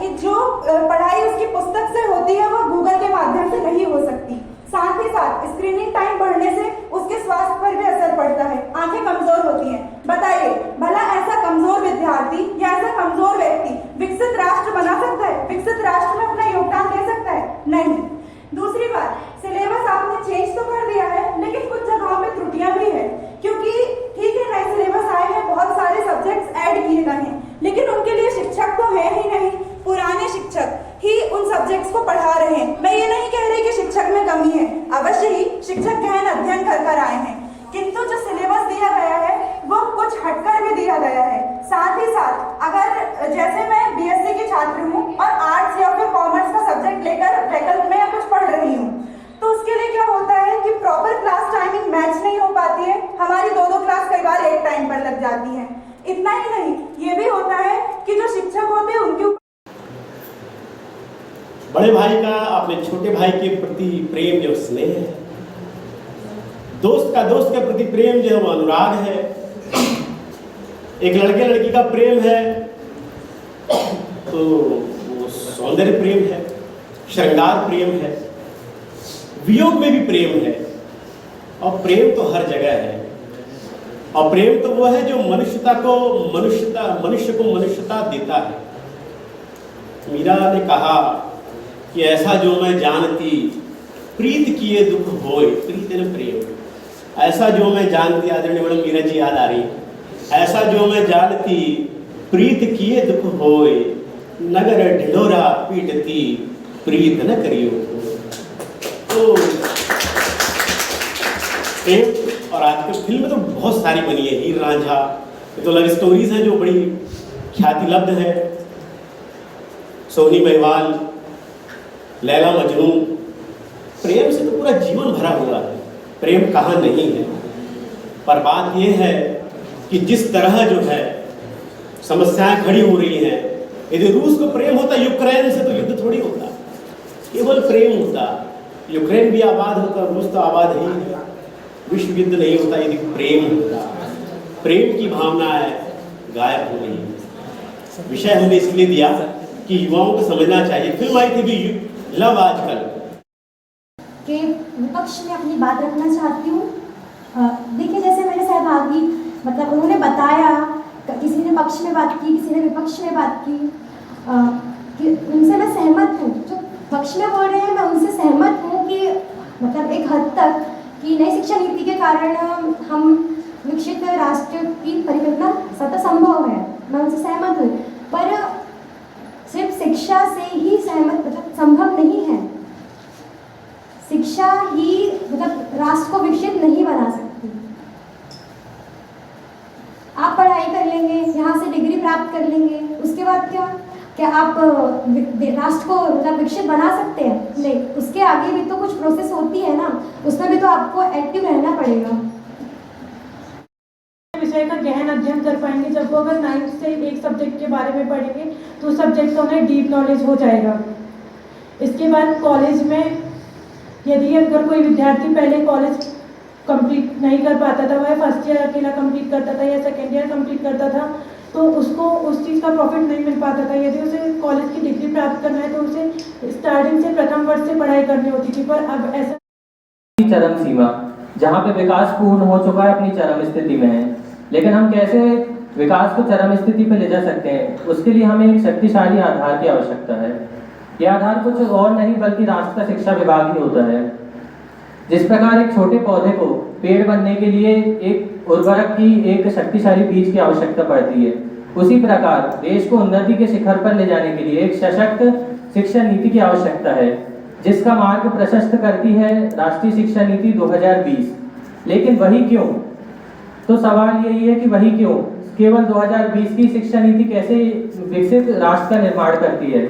कि जो पढ़ाई उसकी पुस्तक से होती है वो गूगल के माध्यम से नहीं हो सकती। साथ ही साथ स्क्रीनिंग टाइम बढ़ने से उसके स्वास्थ्य पर भी असर पड़ता है, आंखें कमजोर होती हैं। बताइए भला ऐसा कमजोर विद्यार्थी या ऐसा कमजोर व्यक्ति विकसित राष्ट्र बना सकता है? विकसित राष्ट्र में अपना योगदान दे सकता है? नहीं। दूसरी बात, सिलेबस आपने चेंज तो कर दिया है, लेकिन कुछ जगहों पे त्रुटियां भी है, क्योंकि ठीक है नए सिलेबस आए हैं, बहुत सारे सब्जेक्ट्स ऐड किए गए हैं, लेकिन उनके लिए शिक्षक तो है ही नहीं। पुराने शिक्षक ही उन सब्जेक्ट्स को पढ़ा रहे हैं। मैं ये नहीं कह रही कि शिक्षक में कमी है, अवश्य ही शिक्षक गहन अध्ययन कर आए हैं, किंतु जो सिलेबस दिया गया है वो कुछ हटकर भी दिया गया है। साथ ही साथ अगर जैसे मैं बीएससी की छात्र हूँ और आर्ट्स या फिर कॉमर्स का सब्जेक्ट लेकर वैकल्पिक में कुछ पढ़ रही हूँ, तो उसके लिए क्या होता है कि प्रॉपर क्लास टाइमिंग मैच नहीं हो पाती है, हमारी दो क्लास कई बार एक टाइम पर लग जाती है। इतना ही नहीं, ये भी होता है कि जो शिक्षक होते हैं उनके बड़े भाई का अपने छोटे भाई के प्रति प्रेम जो स्नेह है, दोस्त का दोस्त के प्रति प्रेम जो है वो अनुराग है, एक लड़के लड़की का प्रेम है तो वो सौंदर्य प्रेम है, श्रृंगार प्रेम है, वियोग में भी प्रेम है, और प्रेम तो हर जगह है। और प्रेम तो वो है जो मनुष्य को मनुष्यता देता है। मीरा ने कहा कि ऐसा जो मैं जानती प्रीत किए दुख होए, प्रीत है ना प्रेम, ऐसा जो मैं जानती, आदरणीय मैडम मीरा जी याद आ रही है, ऐसा जो मैं जानती प्रीत किए दुख होए, नगर ढिढोरा पीटती प्रीत न करियो। तो प्रेम, और आजकल फिल्म तो बहुत सारी बनी है, हीर रांझा, ये तो लव स्टोरीज हैं जो बड़ी ख्याति लब्ध है, सोनी महिवाल, लैला मजनू। प्रेम से तो पूरा जीवन भरा हुआ है, प्रेम कहाँ नहीं है। पर बात यह है कि जिस तरह जो है समस्याएं खड़ी हो रही हैं, यदि रूस को प्रेम होता यूक्रेन से तो युद्ध थोड़ी होता, केवल प्रेम होता। यूक्रेन भी आबाद होता, रूस तो आबाद ही है, विश्व युद्ध नहीं होता यदि प्रेम होता। प्रेम की भावना है गायब हो गई है। विषय हमने इसलिए दिया कि युवाओं को समझना चाहिए। फिल्म आई थी भी लव आजकल के विपक्ष में अपनी बात रखना चाहती हूँ। देखिए जैसे मेरे सहभागी मतलब उन्होंने बताया, किसी ने पक्ष में बात की, किसी ने विपक्ष में बात की, कि उनसे मैं सहमत हूँ। जो पक्ष में बोल रहे हैं मैं उनसे सहमत हूँ कि मतलब एक हद तक कि नई शिक्षा नीति के कारण हम विकसित राष्ट्र की परिकल्पना सतत संभव है, मैं उनसे सहमत हूँ। पर सिर्फ शिक्षा से ही सहमत मतलब संभव नहीं है। शिक्षा ही मतलब राष्ट्र को विकसित नहीं बना सकती। आप पढ़ाई कर लेंगे, यहाँ से डिग्री प्राप्त कर लेंगे, उसके बाद क्या आप राष्ट्र को मतलब विकसित बना सकते हैं? नहीं, उसके आगे भी तो कुछ प्रोसेस होती है ना, उसमें भी तो आपको एक्टिव रहना पड़ेगा। विषय का गहन अध्ययन कर पाएंगे जब वो अगर 9th से एक सब्जेक्ट के बारे में पढ़ेंगे तो उस सब्जेक्ट का उन्हें डीप नॉलेज हो जाएगा। इसके बाद कॉलेज में यदि अगर कोई विद्यार्थी पहले कॉलेज कंप्लीट नहीं कर पाता था, वह फर्स्ट ईयर अकेला कंप्लीट करता था या सेकेंड ईयर कंप्लीट करता था, तो उसको उस चीज़ का प्रॉफिट नहीं मिल पाता था। यदि उसे कॉलेज की डिग्री प्राप्त करना है तो उसे स्टार्टिंग से प्रथम वर्ष से पढ़ाई करनी होती थी, पर अब ऐसा चरम सीमा जहाँ पे विकास पूर्ण हो चुका है अपनी चरम स्थिति में है, लेकिन हम कैसे विकास को चरम स्थिति पर ले जा सकते हैं? उसके लिए हमें एक शक्तिशाली आधार की आवश्यकता है। यह आधार कुछ और नहीं बल्कि राष्ट्र का शिक्षा विभाग ही होता है। जिस प्रकार एक छोटे पौधे को पेड़ बनने के लिए एक उर्वरक की एक शक्तिशाली बीज की आवश्यकता पड़ती है, उसी प्रकार देश को उन्नति के शिखर पर ले जाने के लिए एक सशक्त शिक्षा नीति की आवश्यकता है, जिसका मार्ग प्रशस्त करती है राष्ट्रीय शिक्षा नीति 2020। लेकिन वही क्यों? तो सवाल यही है कि वही क्यों केवल 2020 की शिक्षा नीति कैसे विकसित राष्ट्र का निर्माण करती है?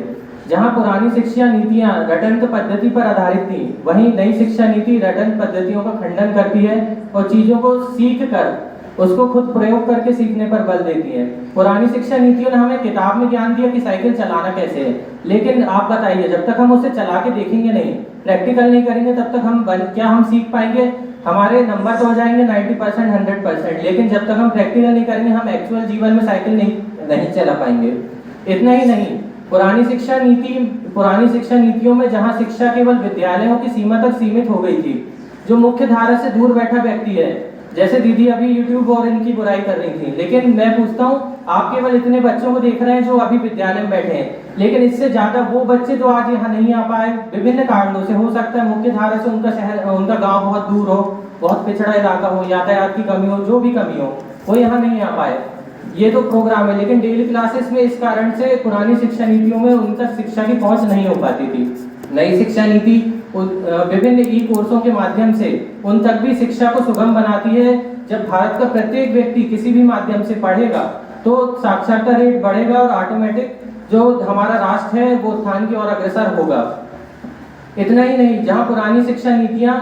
जहां पुरानी शिक्षा नीतियां रटंत पद्धति पर आधारित थी, वहीं नई शिक्षा नीति रटंत पद्धतियों का खंडन करती है और चीजों को सीख कर उसको खुद प्रयोग करके सीखने पर बल देती है। पुरानी शिक्षा नीतियों ने हमें किताब में ज्ञान दिया कि साइकिल चलाना कैसे है, लेकिन आप बताइए जब तक हम उसे चला के देखेंगे नहीं, प्रैक्टिकल नहीं करेंगे, तब तक हम क्या हम सीख पाएंगे? हमारे नंबर तो हो जाएंगे 90%, 100%, लेकिन जब तक हम प्रैक्टिकल नहीं करेंगे हम एक्चुअल जीवन में साइकिल नहीं चला पाएंगे। इतना ही नहीं, पुरानी शिक्षा नीतियों में जहां शिक्षा केवल विद्यालयों की सीमा तक सीमित हो गई थी, जो मुख्य धारा से दूर बैठा व्यक्ति है, जैसे दीदी अभी यूट्यूब और इनकी बुराई कर रही थी, लेकिन मैं पूछता हूँ, आप केवल इतने बच्चों को देख रहे हैं जो अभी विद्यालय में बैठे हैं, लेकिन इससे ज्यादा वो बच्चे जो आज यहाँ नहीं आ पाए विभिन्न कारणों से, हो सकता है मुख्य धारा से उनका गांव बहुत दूर हो, बहुत पिछड़ा इलाका हो, यातायात की कमी हो, जो भी कमी हो, वो यहाँ नहीं आ पाए। ये तो प्रोग्राम है, लेकिन डेली क्लासेस में इस कारण से पुरानी शिक्षा नीतियों में उन तक शिक्षा की पहुंच नहीं हो पाती थी। नई शिक्षा नीति विभिन्न ई कोर्सों के माध्यम से उन तक भी शिक्षा को सुगम बनाती है। जब भारत का प्रत्येक व्यक्ति किसी भी माध्यम से पढ़ेगा तो साक्षरता रेट बढ़ेगा और ऑटोमेटिक जो हमारा राष्ट्र है वो उत्थान की ओर अग्रसर होगा। इतना ही नहीं, जहाँ पुरानी शिक्षा नीतियाँ